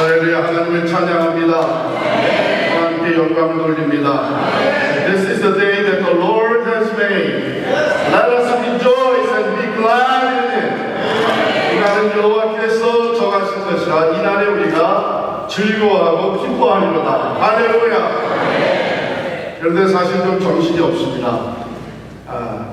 할렐루야, 하나님을 찬양합니다. 하나님께 영광을 돌립니다. This is the day that the Lord has made. Let us rejoice and be glad in it. 이날은 여호와께서 정하신 것이라 이날에 우리가 즐거워하고 기뻐하리로다. 할렐루야. 그런데 사실 좀 정신이 없습니다.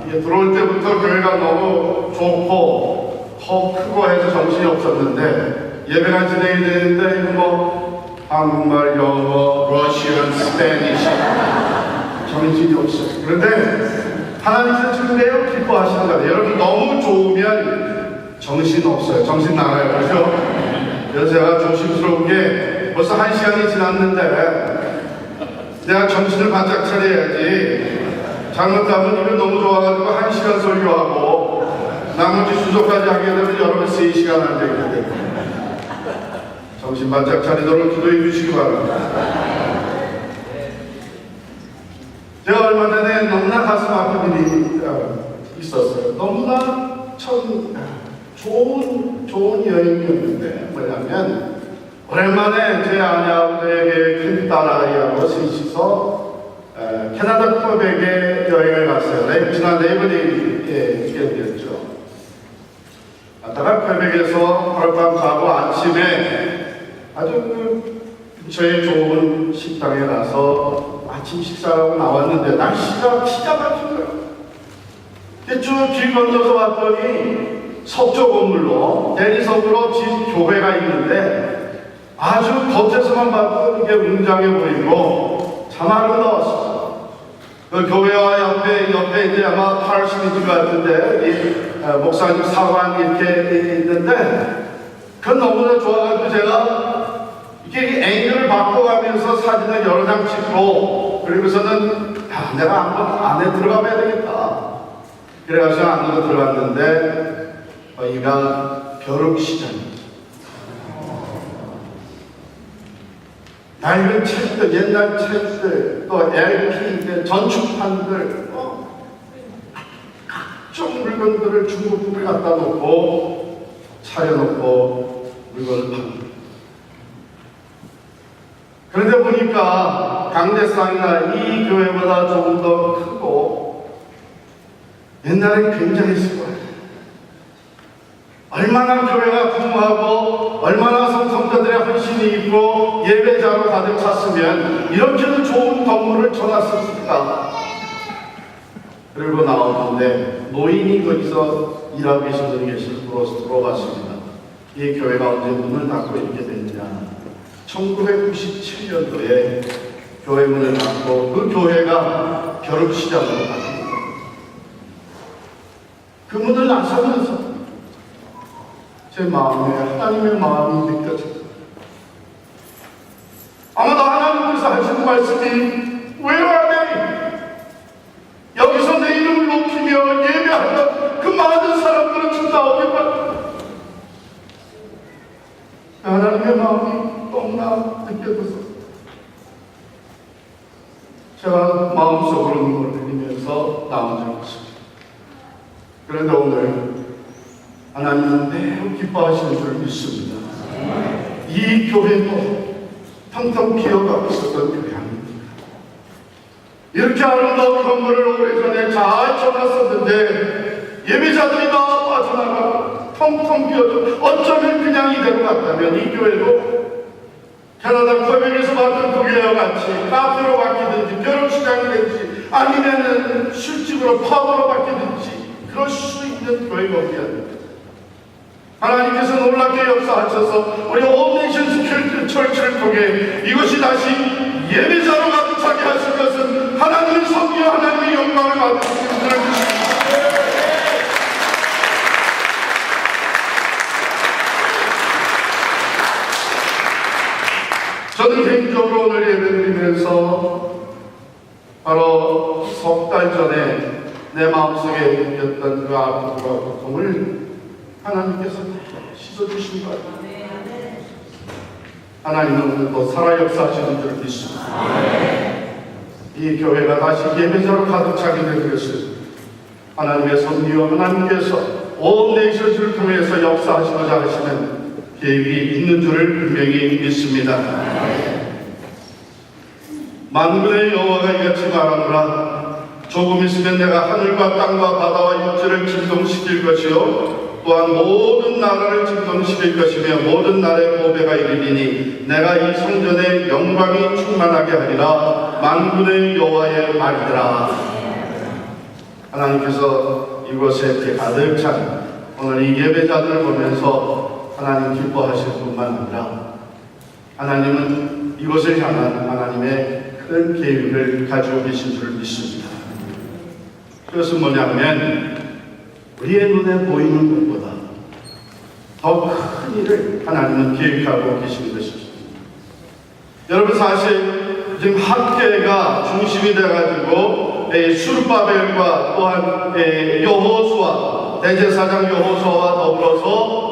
이게 들어올 때부터 교회가 너무 좋고 크고 해서 정신이 없었는데 예배가 진행이 되는데 이거 한국말, 영어, 러시안, 스페니쉬 정신이 없어요. 그런데 하나님께서 지금 매우 기뻐하시는 거예요. 여러분 너무 좋으면 정신 없어요. 정신 나가요. 그렇죠? 그래서 제가 조심스럽게 벌써 1시간이 지났는데 내가 정신을 바짝 차려야지. 잘못하면 이거 너무 좋아가지고 1시간 설교하고 나머지 수조까지 하게 되면 여러분 3시간 안 되겠는데 정신 바짝 차리도록 기도해 주시기 바랍니다. 제가 얼마 전에 너무나 가슴 아픈 일이 있었어요. 너무나 좋은 여행이었는데 뭐냐면 오랜만에 제 아내하고에게 큰 딸아이하고 셋이서 캐나다 퀘벡에 여행을 갔어요. 지난 레이버데이 기억이었죠. 갔다가 퀘벡에서 하룻밤 자고 아침에 아주 근처에 좋은 식당에 가서 아침 식사하고 나왔는데 날씨가 기가 막힌 거예요. 쭉 길 건너서 왔더니 석조 건물로 대리석으로 진 교회가 있는데 아주 겉에서만 봐도 이게 웅장해 보이고 참 아름다웠어요. 그 교회와 옆에 이제 아마 파르시니지 같은데 이 목사님 사관 이렇게 있는데 그건 너무나 좋아가지고 제가 이게 앵글을 바꿔가면서 사진을 여러 장 찍고 그리고서는 내가 한번 안에 들어가 봐야 되겠다. 그래가지고 안으로 들어갔는데 여기가 벼룩시장이죠. 낡은 책들, 옛날 책들, 또 LP, 전축판들, 각종 물건들을 중고품을 갖다 놓고 차려놓고 물건을 팝니다. 그런데 보니까 강대상이나 이 교회보다 조금 더 크고 옛날에 굉장했을 거예요. 얼마나 교회가 풍부하고 얼마나 성도들의 헌신이 있고 예배자로 가득 찼으면 이렇게도 좋은 건물을 쳐놨었을까. 그리고 나오는데 노인이 거기서 일하고 계신 분이 계시고 들어봤습니다. 이 교회가 언제 문을 닫고 이렇게 됐냐. 1997년도에 교회 문을 닫고 그 교회가 벼룩시장으로 바뀝니다. 그 문을 나서면서 제 마음에 하나님의 마음이 느껴져요. 아마도 하나님께서 하시는 말씀이 Where are they? 여기서 내 이름을 높이며 예배하며 그 많은 사람들은 지금 나오겠다. 하나님의 마음이 너무나 느껴져서 제가 마음속으로 눈물을 흘리면서 나온 적이 있습니다. 그런데 오늘 하나님은 매우 기뻐하시는 줄 믿습니다. 이 교회도 텅텅 비어가고 있었던 교회 아닙니까? 이렇게 아름다운 건물을 오래전에 잘 쳐놨었는데 예배자들이 다 빠져나가고 텅텅 비어져 어쩌면 그냥 이대로 갔다면 이 교회도 캐나다 퀘벡에서 봤던 그 교회와 같이 카페로 바뀌든지 벼룩시장이 되든지 아니면은 술집으로 펍으로 바뀌든지 그럴 수 있는 교회가 어디 아닙니까? 하나님께서 놀랍게 역사하셔서 우리 온네이션스 철치를 통해 이것이 다시 예배자로 가득 차게 하실 것은 하나님의 섭리와 하나님의 영광을 받으시는 분들을 주십니다. 저는 개인적으로 오늘 예배드리면서 바로 석 달 전에 내 마음속에 느꼈던 그 아픔과 고통을 하나님께서 씻어주신 거예요. 하나님은 오늘도 살아 역사하시는 줄 믿습니다. 이 교회가 다시 예배자로 가득 차게 된 것을 하나님의 섭리와 하나님께서 온 네이션을 통해서 역사하시고자 하시는 계획이 있는 줄을 분명히 믿습니다. 만군의 여호와가 이같이 말하노라. 조금 있으면 내가 하늘과 땅과 바다와 육지를 진동시킬 것이요 또한 모든 나라를 진동시킬 것이며 모든 나라의 보배가 이르리니 내가 이 성전의 영광이 충만하게 하리라. 만군의 여호와의 말이더라. 하나님께서 이곳에 이렇게 가득 찬 오늘 이 예배자들을 보면서 하나님 기뻐하실 뿐만 아니라 하나님은 이곳을 향한 하나님의 큰 계획을 가지고 계신 줄 믿습니다. 그것은 뭐냐면 우리의 눈에 보이는 것보다 더 큰 일을 하나님은 계획하고 계신 것입니다. 여러분 사실 지금 학계가 중심이 돼가지고 수르바벨과 또한 여호수아 대제사장 여호수아와 더불어서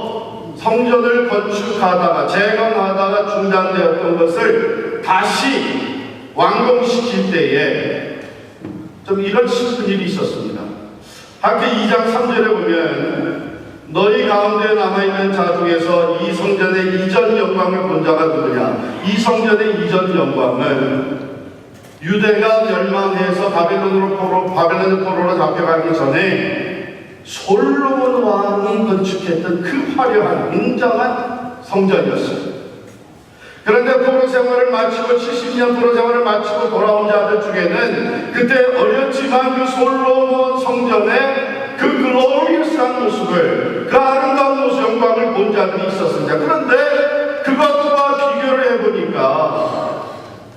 성전을 건축하다가 재건하다가 중단되었던 것을 다시 완공시킬 때에 좀 이런 슬픈 일이 있었습니다. 학기 2장 3절에 보면 너희 가운데 남아있는 자 중에서 이 성전의 이전 영광을 본 자가 누구냐. 이 성전의 이전 영광은 유대가 멸망해서 바벨론 포로로 잡혀가기 전에 솔로몬 왕이 건축했던 그 화려한 웅장한 성전이었습니다. 그런데 포로 생활을 마치고 70년 포로 생활을 마치고 돌아온 자들 중에는 그때 어렸지만 그 솔로몬 성전의 그 글로리어스한 모습을, 그 아름다운 모습, 영광을 본 자들이 있었습니다. 그런데 그것과 비교를 해보니까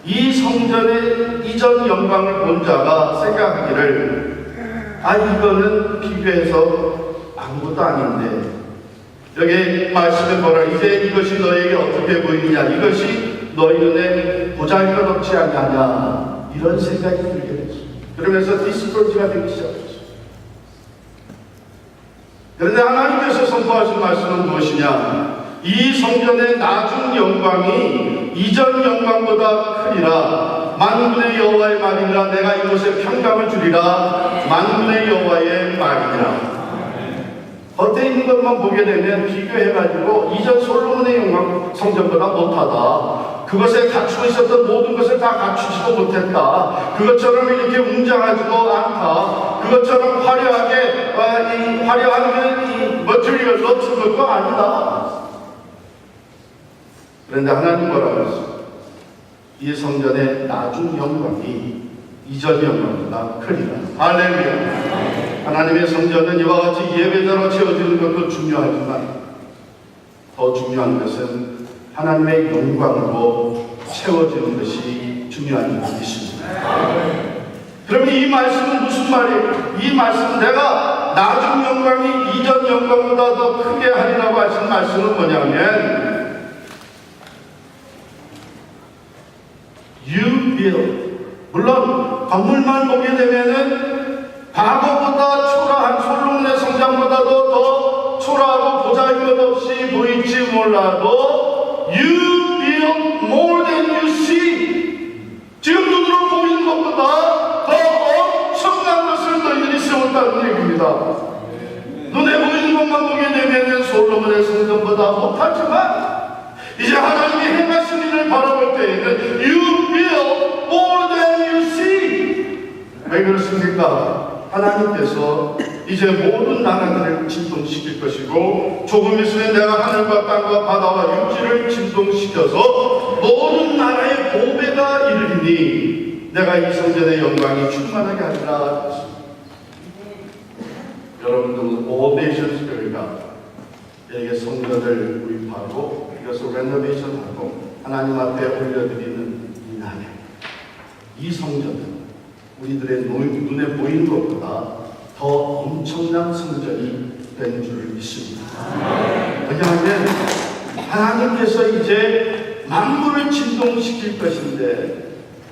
이 성전의 이전 영광을 본 자가 생각하기를 이거는 비교해서 아무것도 아닌데 여기 말씀에 뭐라 이제 이것이 너에게 어떻게 보이느냐, 이것이 너희 눈에 보잘것없지 않느냐, 이런 생각이 들게 됐습니다. 그러면서 디스토지가 되기 시작했습니다. 그런데 하나님께서 선포하신 말씀은 무엇이냐? 이 성전의 낮은 영광이 이전 영광보다 크리라. 만군의 여호와의 말이니라. 내가 이곳에 평강을 주리라. 만군의 여호와의 말이니라. 겉에 있는 것만 보게 되면 비교해가지고 이전 솔로몬의 영광 성전보다 못하다. 그것에 갖추고 있었던 모든 것을 다 갖추지도 못했다. 그것처럼 이렇게 웅장하지도 않다. 그것처럼 화려하게 화려한 이 머티리얼로 준 것도 아니다. 그런데 하나님 뭐라고 했어요? 이 성전의 낮은 영광이 이전 영광보다 크리라. 할렐루야. 하나님의 성전은 이와 같이 예배자로 채워지는 것도 중요하지만 더 중요한 것은 하나님의 영광으로 채워지는 것이 중요한 것입니다. 그럼 이 말씀은 무슨 말이에요? 이 말씀은 내가 낮은 영광이 이전 영광보다 더 크게 하리라고 하신 말씀은 뭐냐면 You build. 물론 건물만 보게 되면은 과거보다 초라한 솔로몬의 성장보다도 더 초라하고 보잘것없이 보일지 몰라도 You build more than you see. 지금 눈으로 보이는 것보다 더 엄청난 것을 너희들이 세웠다는 얘기입니다. 눈에 보이는 것만 보게 되면 솔로몬의 성전보다 못하지만 이제 하나님이 행하신 일을 바라볼 때에는 You build more than you see. 왜 그렇습니까? 하나님께서 이제 모든 나라들을 진동시킬 것이고 조금 있으면 내가 하늘과 땅과 바다와 육지를 진동시켜서 모든 나라의 보배가 이르리니 내가 이 성전의 영광이 충만하게 하리라. 여러분들 all nations 교회가 에게 성전을 구입하고 이것을 레노베이션하고 하나님 앞에 올려드리는 이 날에 이 성전은 우리들의 눈에 보이는 것보다 더 엄청난 성전이 된 줄 믿습니다. 왜냐하면 하나님께서 이제 만물을 진동시킬 것인데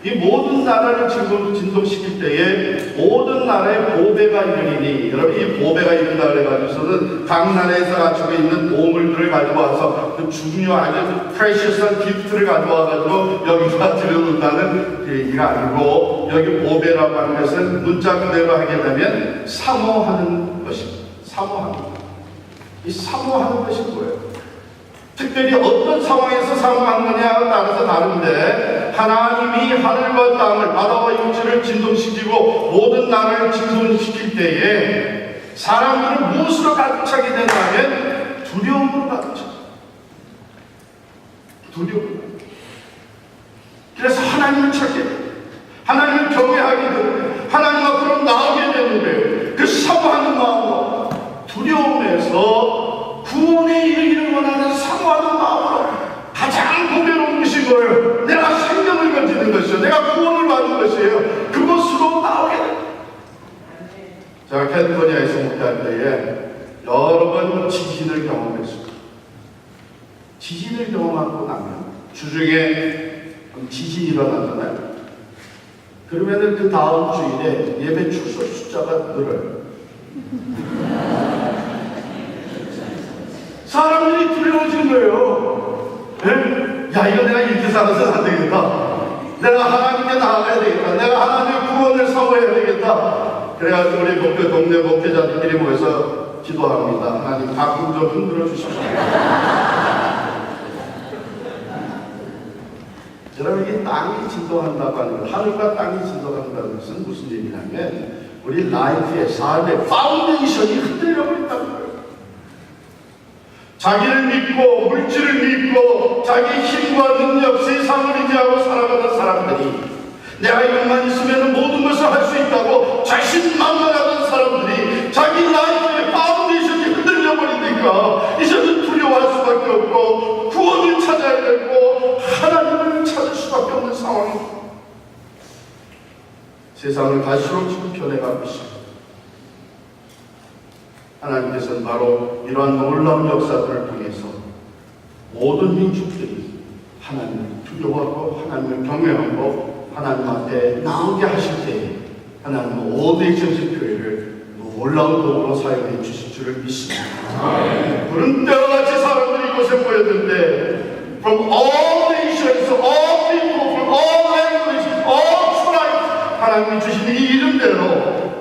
이 모든 나라를 진동시킬 때에 모든 나라의 보배가 이르리니, 여러분 이 보배가 이른다 그래가지고서는 각 나라에서 갖추고 있는 보물들을 가져와서 그 중요하게 프레셔스한 기프트를 가져와가지고 여기다 들여놓는다는 얘기가 아니고, 여기 보배라고 하는 것은 문자 그대로 하게 되면 사모하는 것입니다. 사모하는 것. 이 사모하는 것이 뭐예요? 특별히 어떤 상황에서 사용하느냐에 따라서 다른데, 하나님이 하늘과 땅을, 바다와 육지를 진동시키고 모든 나라를 진동시킬 때에 사람들은 무엇으로 가득 차게 되냐면 두려움으로 가득 차. 두려움. 그래서 하나님을 찾게 돼. 하나님을 경외하게 돼. 하나님 앞으로 나오게 되는데, 그 사모하는 마음으로, 두려움에서 구원에 이르기를 원하는 사모하는 마음으로 가장 보배로운 것인 거예요. 내가 생명을 가지는 것이요, 내가 구원을 받는 것이에요. 그것으로 나오게 돼. 제가 캘리포니아에서 목회할 때에 여러 번 지진을 경험했습니다. 지진을 경험하고 나면 주중에 지진이 일어나잖아요. 그러면은 그 다음 주일에 예배 출석 숫자가 늘어요. 사람들이 두려워지는 거예요. 네? 야, 이거 내가 이렇게 살아서는 안 되겠다. 내가 하나님께 나아가야 되겠다. 내가 하나님의 구원을 사모해야 되겠다. 그래가지고 우리 동네 목회자들끼리 모여서 기도합니다. 하나님 가끔 좀 흔들어 주십시오. 여러분, 이 땅이 진동한다고 하는 것, 하늘과 땅이 진동한다는 것은 무슨 얘기냐면 우리 라이프의 삶의 파운데이션이 흔들려버린다는 거예요. 자기를 믿고 물질을 믿고 자기 힘과 능력, 세상을 의지하고 살아가는 사람들이, 내가 이것만 있으면 모든 것을 할 수 있다고 자신만만하던 사람들이 자기 라이프의 파운데이션이 흔들려버리니까 이제는 두려워할 수밖에 없고 구원을 찾아야 되고 하나님을 찾을 수밖에 없는 상황입니다. 세상을 갈수록 지금 변해가고 있습니다. 하나님께서는 바로 이러한 놀라운 역사들을 통해서 모든 민족들이 하나님을 두려워하고 하나님을 경외하고 하나님 앞에 나오게 하실 때에 하나님은 오대이션식 교회를 놀라운 도구로 사용해 주실 줄을 믿습니다. 그런 때와 같이 사람들이 이곳에 모였는데 From all nations, all people, from all languages, all tribes, 하나님이 주신 이 이름대로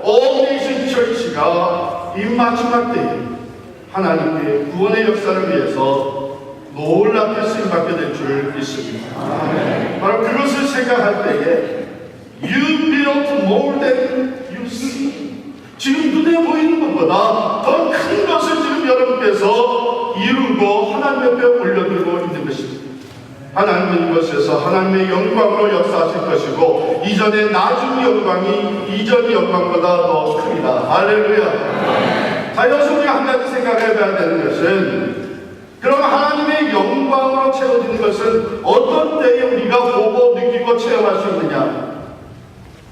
All Nation Church가 이 마지막 때에 하나님의 구원의 역사를 위해서 놀랍게 쓰임받게 될 줄 믿습니다. 바로 그것을 생각할 때에 You built more than you see. 지금 눈에 보이는 것보다 더 큰 것을 지금 여러분께서 이루고 하나님 옆에 올려들고 있는 것입니다. 하나님은 이것에서 하나님의 영광으로 역사하실 것이고 이전의 낮은 영광이 이전 영광보다 더 크리라. 할렐루야. 자, 여기서 우리가 한 가지 생각해봐야 되는 것은, 그럼 하나님의 영광으로 채워지는 것은 어떤 때에 우리가 보고 느끼고 체험할 수 있느냐?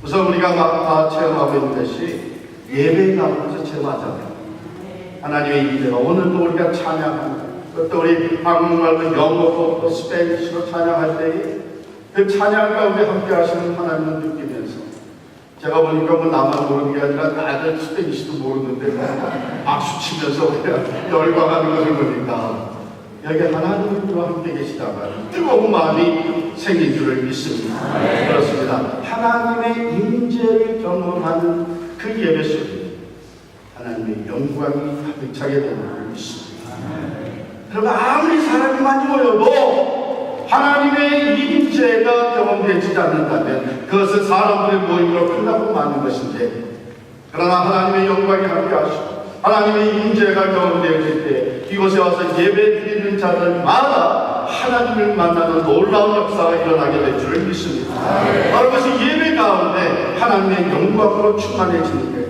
우선 우리가 다 체험하고 있는 것이 예배 가운데서 체험하잖아요. 하나님의 임재가 오늘도 우리가 찬양합니다. 또 우리 한국말로 영어로 또 스페니쉬로 찬양할 때에 그 찬양 가운데 함께 하시는 하나님을 느끼면서, 제가 보니까 뭐 나만 모르는 게 아니라 다들 스페니쉬도 모르는데 박수 치면서 그냥 열광하는 것을 보니까 여기 하나님과 함께 계시다가 뜨거운 마음이 생긴 줄을 믿습니다. 그렇습니다. 하나님의 임재를 경험하는 그 예배 속에 하나님의 영광이 가득 차게 되는 줄 믿습니다. 그러면 아무리 사람이 많이 모여도 하나님의 임재가 경험되지 않는다면 그것은 사람들의 모임으로 끝나고 마는 것인데, 그러나 하나님의 영광이 함께 하시고 하나님의 임재가 경험되어질 때 이곳에 와서 예배 드리는 자들마다 하나님을 만나는 놀라운 역사가 일어나게 될 줄을 믿습니다. 바로 그것이 예배 가운데 하나님의 영광으로 충만해지는 거예요.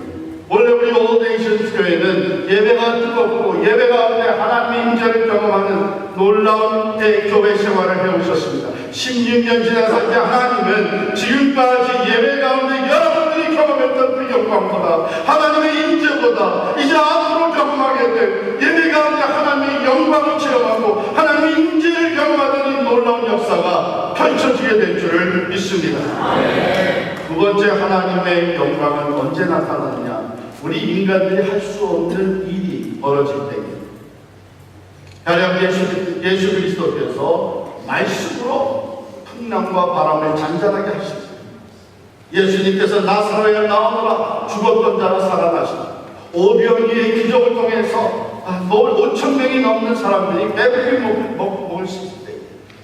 원래 우리 올데이션스 교회는 예배가 뜨겁고 예배 가운데 하나님의 임재를 경험하는 놀라운 교회 생활을 해오셨습니다. 16년 지나서 이제 하나님은 지금까지 예배 가운데 여러분들이 경험했던 그 영광보다, 하나님의 임재보다 이제 앞으로 경험하게 될 예배 가운데 하나님의 영광을 체험하고 하나님의 임재를 경험하는 이 놀라운 역사가 펼쳐지게 될 줄을 믿습니다. 두 번째, 하나님의 영광은 언제 나타나느냐? 우리 인간들이 할 수 없는 일이 벌어질 때에, 가령 예수 그리스도께서 말씀으로 풍랑과 바람을 잔잔하게 하십니다. 예수님께서 나사로에 나오노라 죽었던 자가 살아나시고 오병이의 기적을 통해서 올 5,000명이 넘는 사람들이 배불리 먹을 수 있을 때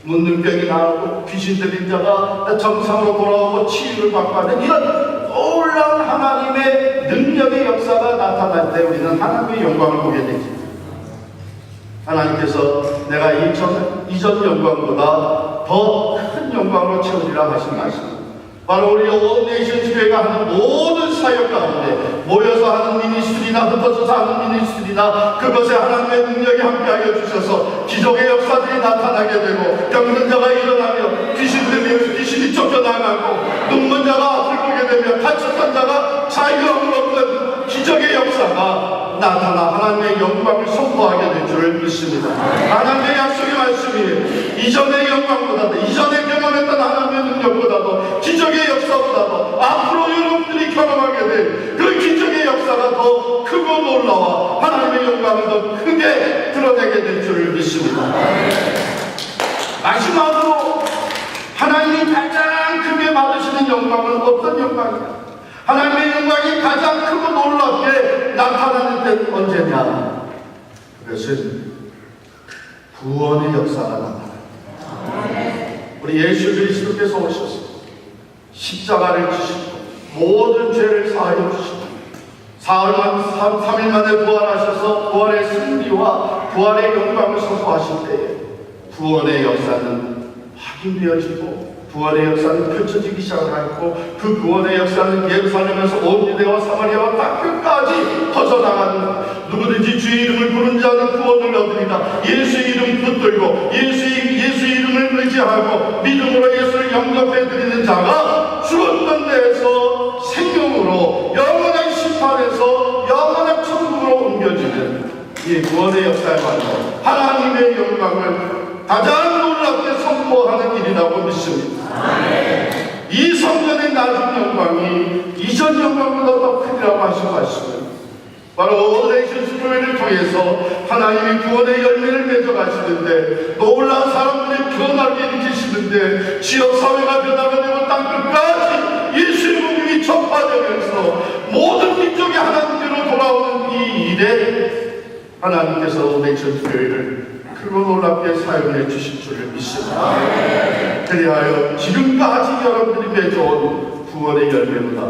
문둥병이 나오고 귀신 들린 자가 정상으로 돌아오고 치유를 받고 하는 이런 놀라운 하나님의 능력의 역사가 나타날 때 우리는 하나님의 영광을 보게 되지. 하나님께서 내가 이전 영광보다 더 큰 영광으로 채우리라 하신 말씀, 바로 우리 온 네이션스 교회가 하는 모든 사역 가운데 모여서 하는 미니스트리나 흩어져서 하는 미니스트리나 그것에 하나님의 능력이 함께하여 주셔서 기적의 역사들이 나타나게 되고 병든 자가 일어나며 귀신이 쫓겨나가고 눈먼 자가 앞을 보게 되며 갇혔던 자가 자유를 얻는 기적의 역사가 나타나 하나님의 영광을 선포하게 될 줄을 믿습니다. 하나님의 약속의 말씀이 이전의 영광보다도, 이전에 경험했던 하나님의 능력보다도, 기적의 역사보다도 앞으로 여러분들이 경험하게 될 그 기적의 역사가 더 크고 놀라워 하나님의 영광을 더 크게 드러내게 될 줄을 믿습니다. 마지막으로 하나님이 가장 크게 받으시는 영광은 어떤 영광이냐? 하나님의 영광이 가장 크고 놀랍게 나타나는 때는 언제냐? 그것은 구원의 역사가 나타납니다. 우리 예수 그리스도께서 오셔서 십자가를 지시고 모든 죄를 사하여 주시고 3일 만에 부활하셔서 부활의 승리와 부활의 영광을 선포하실 때에 구원의 역사는 확인되어지고 구원의 역사는 펼쳐지기 시작하고 그 구원의 역사는 예루살렘에서 온 유대와 사마리아와 땅끝까지 퍼져나가는, 누구든지 주의 이름을 부른 자는 구원을 얻으리라. 예수의 이름 붙들고 예수의 이름을 의지하고 믿음으로 예수를 영접해드리는 자가 죽었던 데에서 생명으로 영원한 심판에서 영원한 천국으로 옮겨지는 이 구원의 역사에 관한 하나님의 영광을 가장 놀랍게 선포하는 일이라고 믿습니다. 이 성전의 낮은 영광이 이전 영광보다 더 크리라고 하신 말씀은 바로 네이션스 교회를 통해서 하나님이 구원의 열매를 맺어가시는데 놀라운 사람들의 변화를 일으키시는데 지역사회가 변화가 되고 땅끝까지 예수의 복음이 전파되면서 모든 민족이 하나님께로 돌아오는 이 일에 하나님께서 네이션스 교회를 크고 놀랍게 사용해 주실 줄을 믿습니다. 그리하여 지금까지 여러분들이 맺어온 구원의 열매보다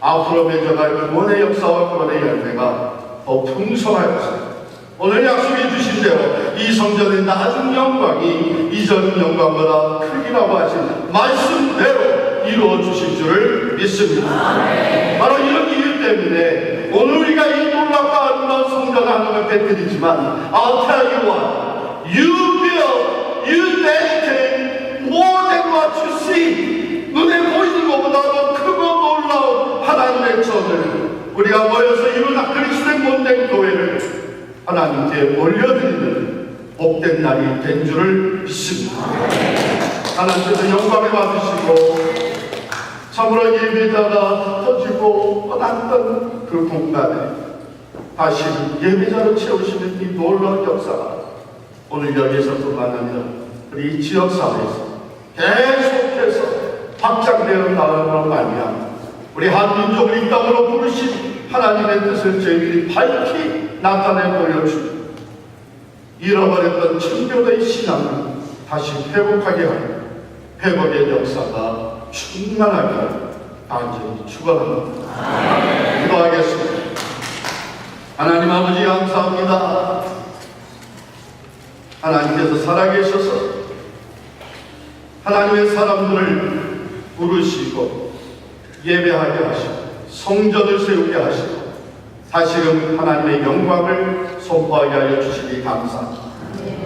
앞으로 맺어갈 구원의 역사와 구원의 열매가 더 풍성하였습니다. 오늘 약속해 주신 대로 이 성전의 낮은 영광이 이전 영광보다 크기라고 하신 말씀대로 이루어 주실 줄을 믿습니다. 바로 이런 이유 때문에 오늘 우리가 이 놀랍고 아름다운 성전을 하나님을 뱉드리지만 I'll tell you what, you build, you dedicate more than what you see. 눈에 보이는 것보다 더 크고 놀라운 하나님의 전을 우리가 모여서 이루나 그리스도의 몸된 교회를 하나님께 올려드리는 복된 날이 된 줄을 믿습니다. 하나님께서 영광을 받으시고 참으로 예배자가 터지고 떠났던 그 공간에 다시 예배자로 채우시는 이 놀라운 역사가 오늘 여기에서 뿐만 아니라 우리 지역사회에서 계속해서 확장되어 나가는 말미암아 우리 한민족을 이 땅으로 부르신 하나님의 뜻을 저희들이 밝히 나타내 보여주고 잃어버렸던 청교도의 신앙을 다시 회복하게 하여 회복의 역사가 충만하게 간절히 축원합니다. 기도하겠습니다. 하나님 아버지 감사합니다. 하나님께서 살아계셔서 하나님의 사람들을 부르시고 예배하게 하시고 성전을 세우게 하시고 다시금 하나님의 영광을 선포하게 하여 주시기 감사합니다.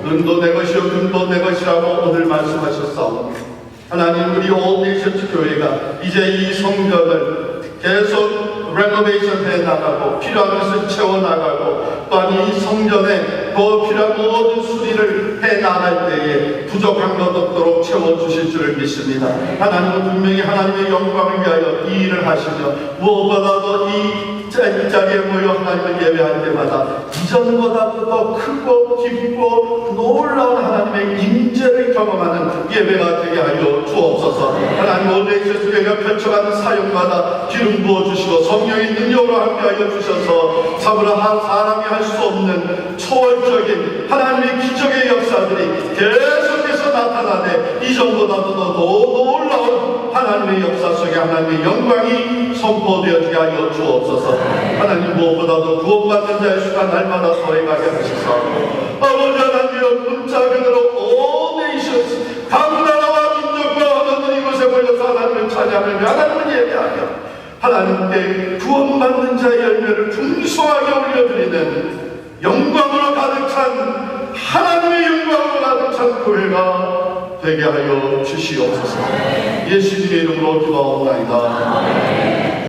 은도 내 것이요 금도 내 것이라고 오늘 말씀하셨사오니 하나님 우리 온 네이션스 교회가 이제 이 성전을 계속 레노베이션 해나가고 필요한 것을 채워나가고 또한 이 성전에 더 필요한 모든 수리를 해나갈 때에 부족한 것 없도록 채워주실 줄을 믿습니다. 하나님은 분명히 하나님의 영광을 위하여 이 일을 하시며 무엇보다도 이 자리에 모여 하나님을 예배할 때마다 이전보다도 더 크고 깊고 놀라운 하나님의 임재를 경험하는 예배가 되게 하여 주옵소서. 하나님 하나님 올데이셔스 교회가 펼쳐가는 사역마다 기름 부어주시고 성령의 능력으로 함께하여 주셔서 참으로 한 사람이 할 수 없는 초월적인 하나님의 기적의 역사들이 계속해서 나타나네 이전보다도 더 놀라운 하나님의 역사 속에 하나님의 영광이 선포되어지게 하여 주옵소서. 하나님 무엇보다도 구원받는 자의 수가 날마다 더해가게 하시사 아버지 하나님의 문자 그대로 오 네이션스 각 나라와 민족과 언어들 이곳에 모여서 하나님을 찬양하며 하나님을 예배하며 하나님께 구원받는 자의 열매를 풍성하게 올려드리는 영광으로 가득 찬 하나님의 영광으로 가득 찬 교회가 되게 하여 주시옵소서. 예수님의 이름으로 기도하옵나이다.